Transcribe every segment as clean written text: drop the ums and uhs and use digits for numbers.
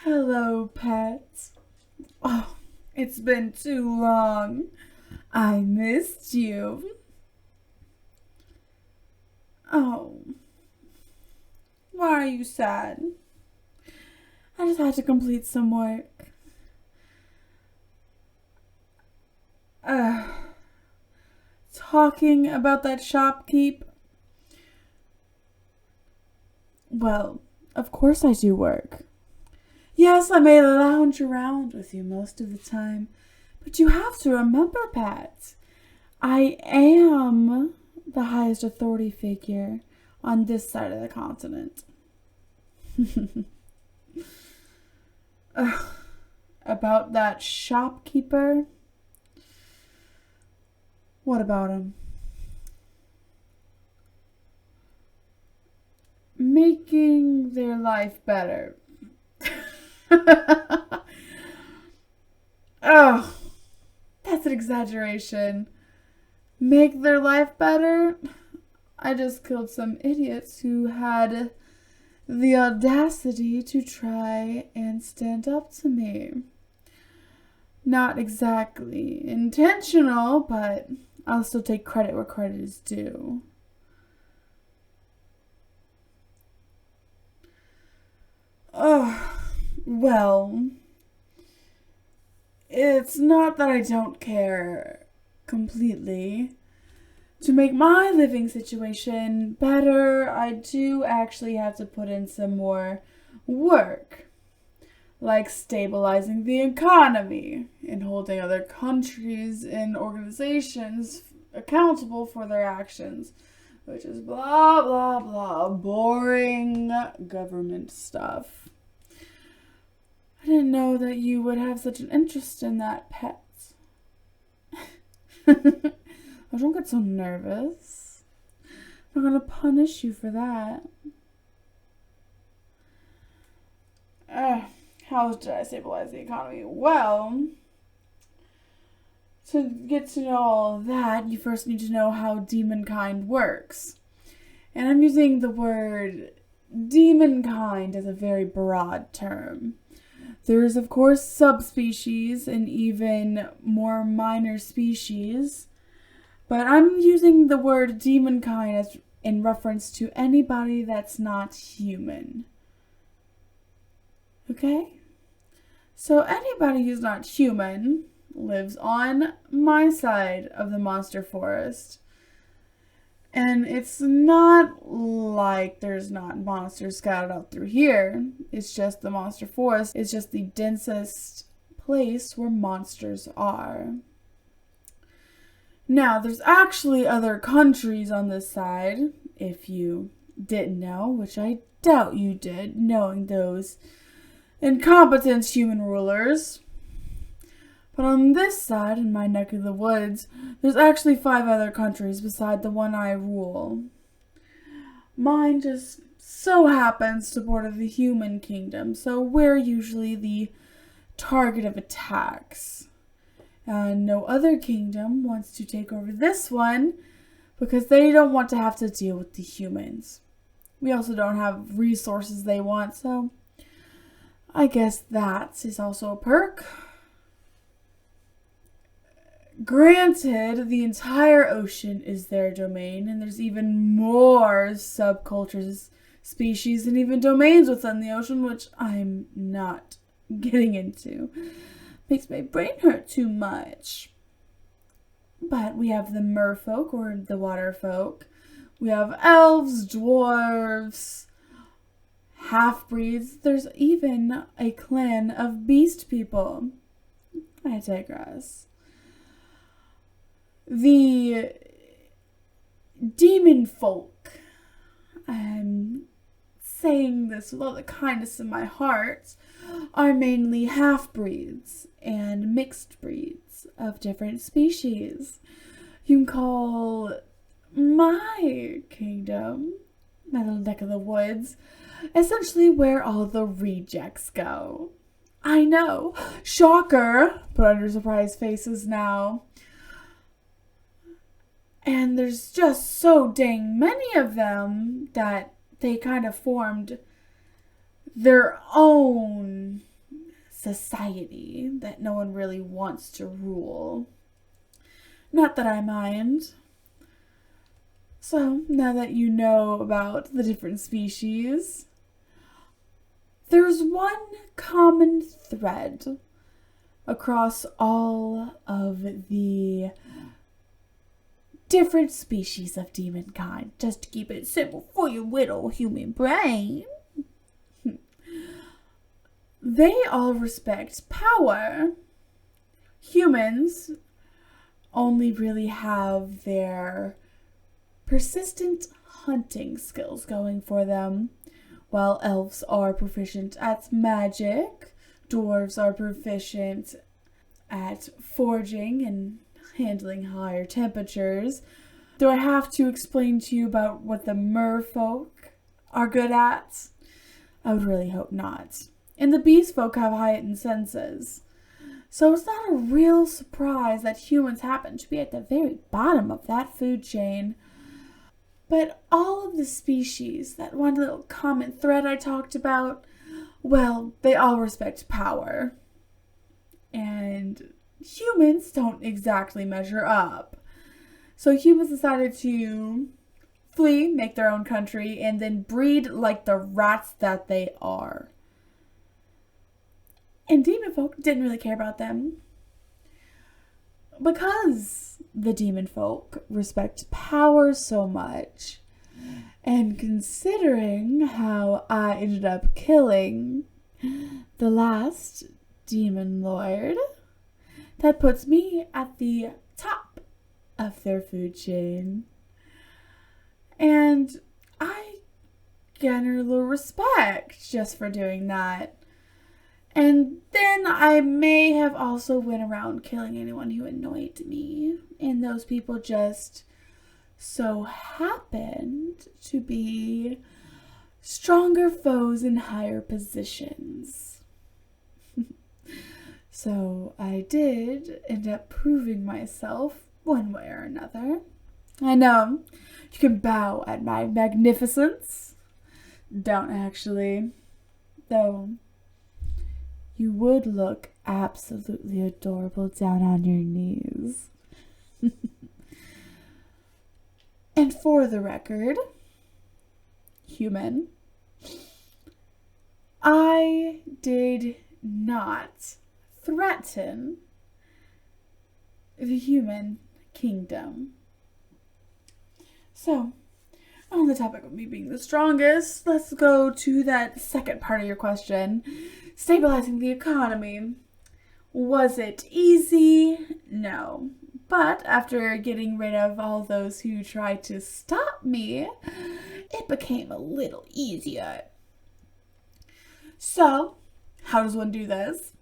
Hello, pet. Oh, it's been too long. I missed you. Oh, why are you sad? I just had to complete some work. Uh, Talking about that shopkeep? Well, of course I do work. Yes, I may lounge around with you most of the time, but you have to remember, Pat, I am the highest authority figure on this side of the continent. About that shopkeeper? What about him? Making their life better. Oh, that's an exaggeration. Make their life better? I just killed some idiots who had the audacity to try and stand up to me. Not exactly intentional, but I'll still take credit where credit is due. Oh, well, it's not that I don't care completely. To make my living situation better, I do actually have to put in some more work, like stabilizing the economy and holding other countries and organizations accountable for their actions, which is blah, blah, blah, boring government stuff. I didn't know that you would have such an interest in that, pet. Oh, don't get so nervous. I'm not gonna punish you for that. How did I stabilize the economy? Well, to get to know all that, you first need to know how demonkind works. And I'm using the word demonkind as a very broad term. There's, of course, subspecies and even more minor species. But I'm using the word demonkind as in reference to anybody that's not human. Okay? So anybody who's not human lives on my side of the monster forest. And it's not like there's not monsters scattered out through here. It's just the monster forest is just the densest place where monsters are. Now, there's actually other countries on this side, if you didn't know, which I doubt you did, knowing those incompetent human rulers. But on this side, in my neck of the woods, there's actually 5 other countries beside the one I rule. Mine just so happens to border the human kingdom, so we're usually the target of attacks. No other kingdom wants to take over this one because they don't want to have to deal with the humans. We also don't have resources they want, so I guess that is also a perk. Granted, the entire ocean is their domain, and there's even more subcultures, species, and even domains within the ocean, which I'm not getting into. Makes my brain hurt too much. But we have the merfolk, or the water folk. We have elves, dwarves, half-breeds. There's even a clan of beast people. I digress. The demon folk, I'm saying this with all the kindness in my heart, are mainly half-breeds and mixed breeds of different species. You can call my kingdom, my little neck of the woods, essentially where all the rejects go. I know, shocker, put on your surprised faces now. And there's just so dang many of them that they kind of formed their own society that no one really wants to rule. Not that I mind. So, now that you know about the different species, there's one common thread across all of the different species of demonkind, just to keep it simple for your little human brain. They all respect power. Humans only really have their persistent hunting skills going for them, while elves are proficient at magic, dwarves are proficient at forging and handling higher temperatures. Do I have to explain to you about what the merfolk are good at? I would really hope not. And the beast folk have heightened senses. So it's not a real surprise that humans happen to be at the very bottom of that food chain. But all of the species, that one little common thread I talked about, well, they all respect power. And humans don't exactly measure up. So humans decided to flee, make their own country, and then breed like the rats that they are. And demon folk didn't really care about them. Because the demon folk respect power so much, and considering how I ended up killing the last demon lord, that puts me at the top of their food chain. And I garner a little respect just for doing that. And then I may have also went around killing anyone who annoyed me. And those people just so happened to be stronger foes in higher positions. So I did end up proving myself one way or another. I know, you can bow at my magnificence. Don't actually, though. You would look absolutely adorable down on your knees. And for the record, human, I did not threaten the human kingdom. So, on the topic of me being the strongest, let's go to that second part of your question. Stabilizing the economy. Was it easy? No. But after getting rid of all those who tried to stop me, it became a little easier. So, how does one do this?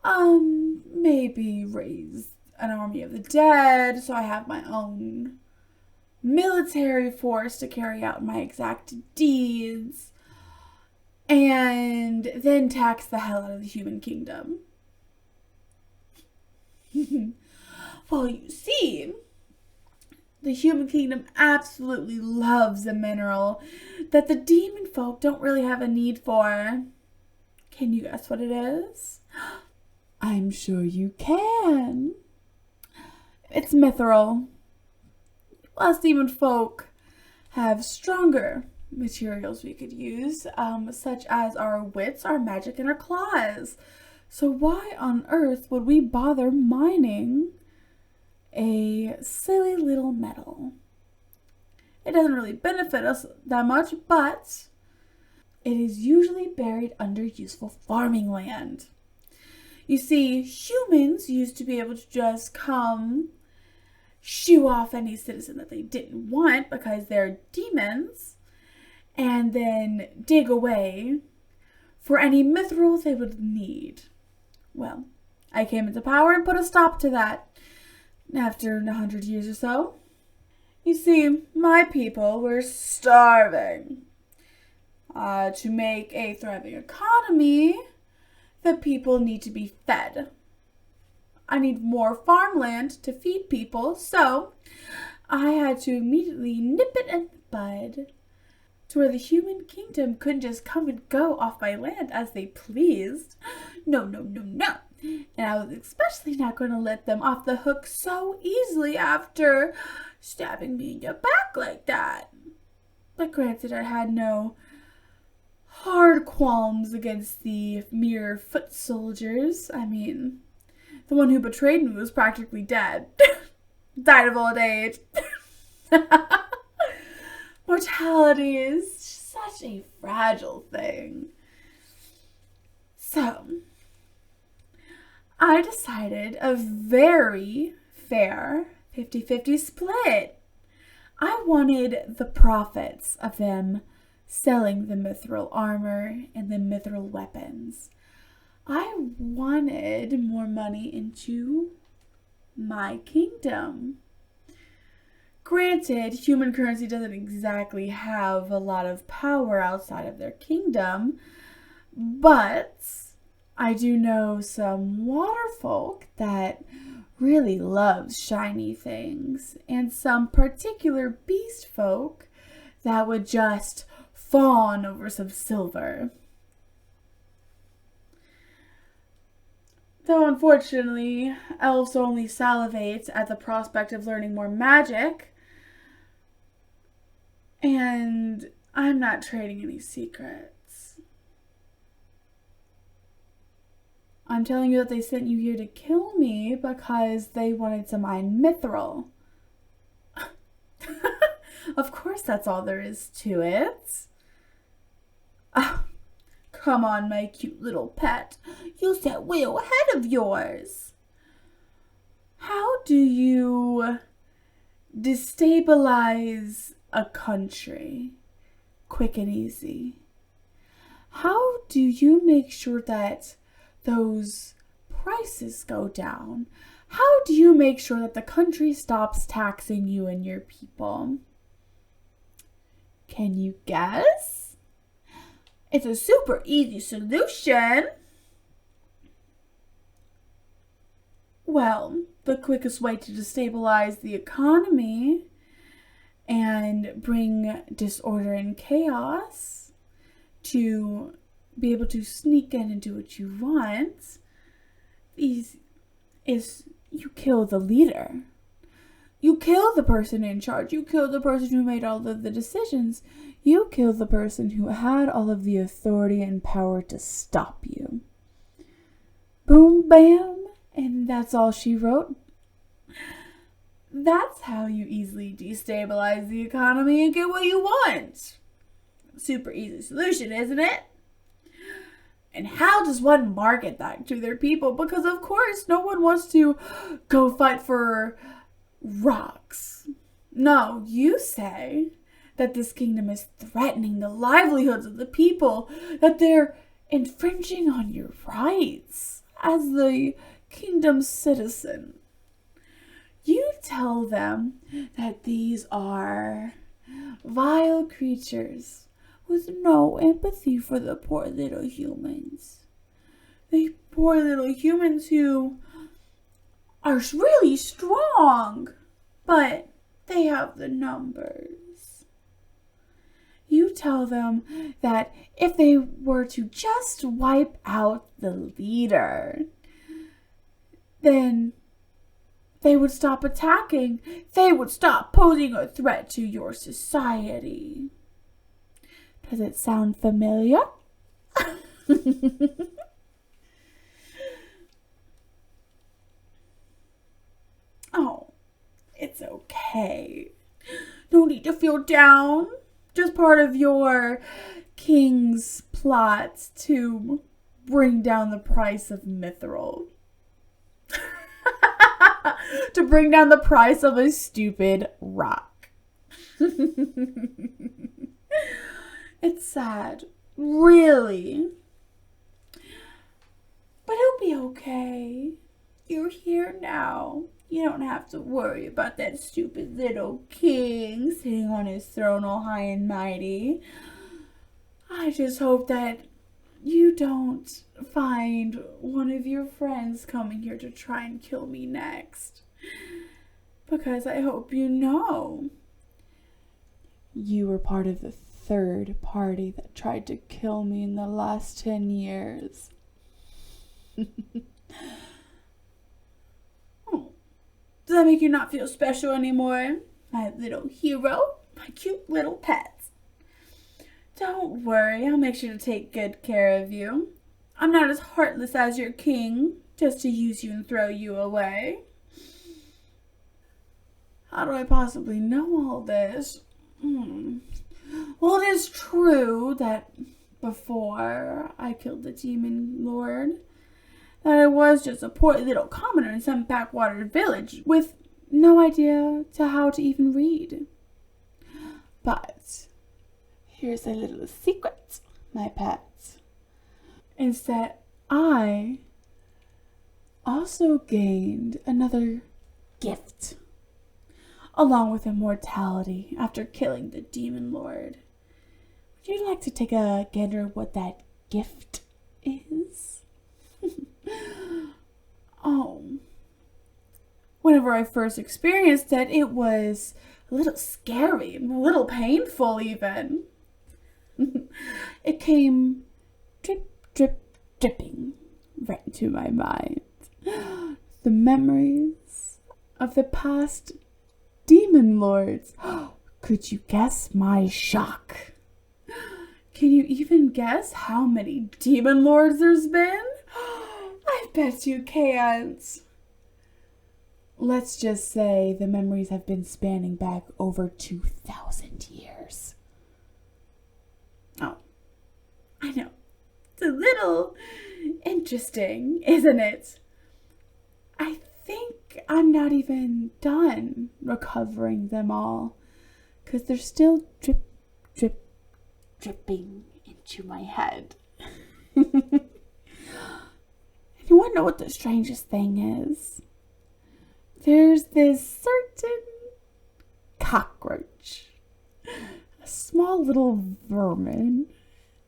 Maybe raise an army of the dead, so I have my own military force to carry out my exact deeds. And then tax the hell out of the human kingdom. Well, you see, the human kingdom absolutely loves a mineral that the demon folk don't really have a need for. Can you guess what it is? I'm sure you can. It's mithril. Us demon folk have stronger materials we could use, such as our wits, our magic, and our claws. So why on earth would we bother mining a silly little metal? It doesn't really benefit us that much, but it is usually buried under useful farming land. You see, humans used to be able to just come shoo off any citizen that they didn't want because they're demons, and then dig away for any mithril they would need. Well, I came into power and put a stop to that after 100 years or so. You see, my people were starving. To make a thriving economy, the people need to be fed. I need more farmland to feed people, so I had to immediately nip it in the bud to where the human kingdom couldn't just come and go off my land as they pleased. No, no, no, no. And I was especially not going to let them off the hook so easily after stabbing me in the back like that. But granted, I had no hard qualms against the mere foot soldiers. I mean, the one who betrayed me was practically dead. Died of old age. Mortality is such a fragile thing. So, I decided a very fair 50-50 split. I wanted the profits of them selling the mithril armor and the mithril weapons. I wanted more money into my kingdom. Granted, human currency doesn't exactly have a lot of power outside of their kingdom, but I do know some water folk that really loves shiny things, and some particular beast folk that would just fawn over some silver. Though unfortunately, elves only salivate at the prospect of learning more magic, and I'm not trading any secrets. I'm telling you that they sent you here to kill me because they wanted to mine mithril. Of course, that's all there is to it. Oh, come on, my cute little pet. You said way ahead of yours. How do you destabilize a country quick and easy? How do you make sure that those prices go down? How do you make sure that the country stops taxing you and your people? Can you guess? It's a super easy solution. Well, the quickest way to destabilize the economy and bring disorder and chaos, to be able to sneak in and do what you want, is you kill the leader. You kill the person in charge. You kill the person who made all of the decisions. You kill the person who had all of the authority and power to stop you. Boom, bam, and that's all she wrote. That's how you easily destabilize the economy and get what you want. Super easy solution, isn't it? And how does one market that to their people? Because of course, no one wants to go fight for rocks. No, you say that this kingdom is threatening the livelihoods of the people, that they're infringing on your rights as the kingdom's citizen. You tell them that these are vile creatures with no empathy for the poor little humans. The poor little humans who are really strong, but they have the numbers. You tell them that if they were to just wipe out the leader, then they would stop attacking. They would stop posing a threat to your society. Does it sound familiar? Oh, it's okay. No need to feel down. Just part of your king's plot to bring down the price of mithril. To bring down the price of a stupid rock. It's sad. Really. But it'll be okay. You're here now. You don't have to worry about that stupid little king sitting on his throne all high and mighty. I just hope that you don't find one of your friends coming here to try and kill me next. Because I hope you know you were part of the third party that tried to kill me in the last 10 years. Oh, does that make you not feel special anymore? My little hero, my cute little pets. Don't worry, I'll make sure to take good care of you. I'm not as heartless as your king, just to use you and throw you away. How do I possibly know all this? Well, it is true that before I killed the demon lord, that I was just a poor little commoner in some backwater village with no idea to how to even read. But here's a little secret, my pets. Is that I also gained another gift, along with immortality after killing the demon lord. Would you like to take a gander at what that gift is? Oh, whenever I first experienced it, it was a little scary, a little painful even. It came drip, drip, dripping right into my mind. The memories of the past demon lords. Could you guess my shock? Can you even guess how many demon lords there's been? I bet you can't. Let's just say the memories have been spanning back over 2,000 years. Oh, I know. It's a little interesting, isn't it? I think I'm not even done recovering them all, because they're still drip, drip, dripping into my head. And you want to know what the strangest thing is? There's this certain cockroach, a small little vermin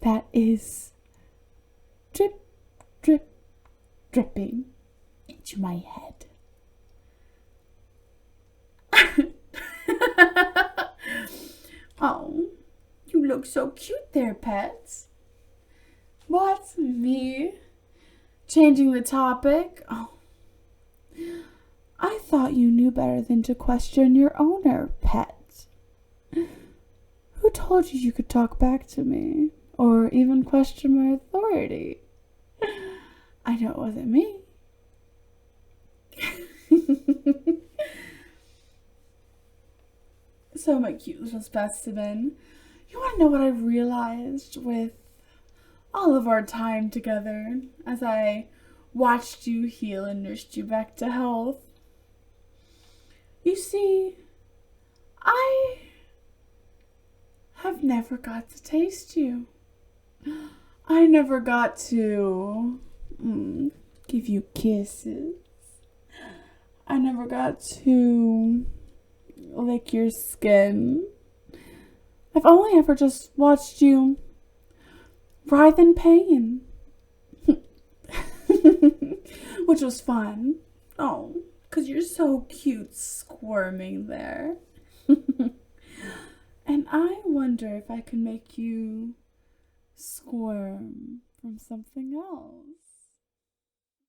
that is drip, drip, dripping into my head. Oh, you look so cute there, pets. What? Me? Changing the topic? Oh, I thought you knew better than to question your owner, pet. Who told you you could talk back to me, or even question my authority? I know it wasn't me. So, my cute little specimen, you want to know what I realized with all of our time together as I watched you heal and nursed you back to health? You see, I have never got to taste you. I never got to give you kisses. I never got to lick your skin. I've only ever just watched you writhe in pain. Which was fun. Oh, because you're so cute squirming there. And I wonder if I can make you squirm from something else.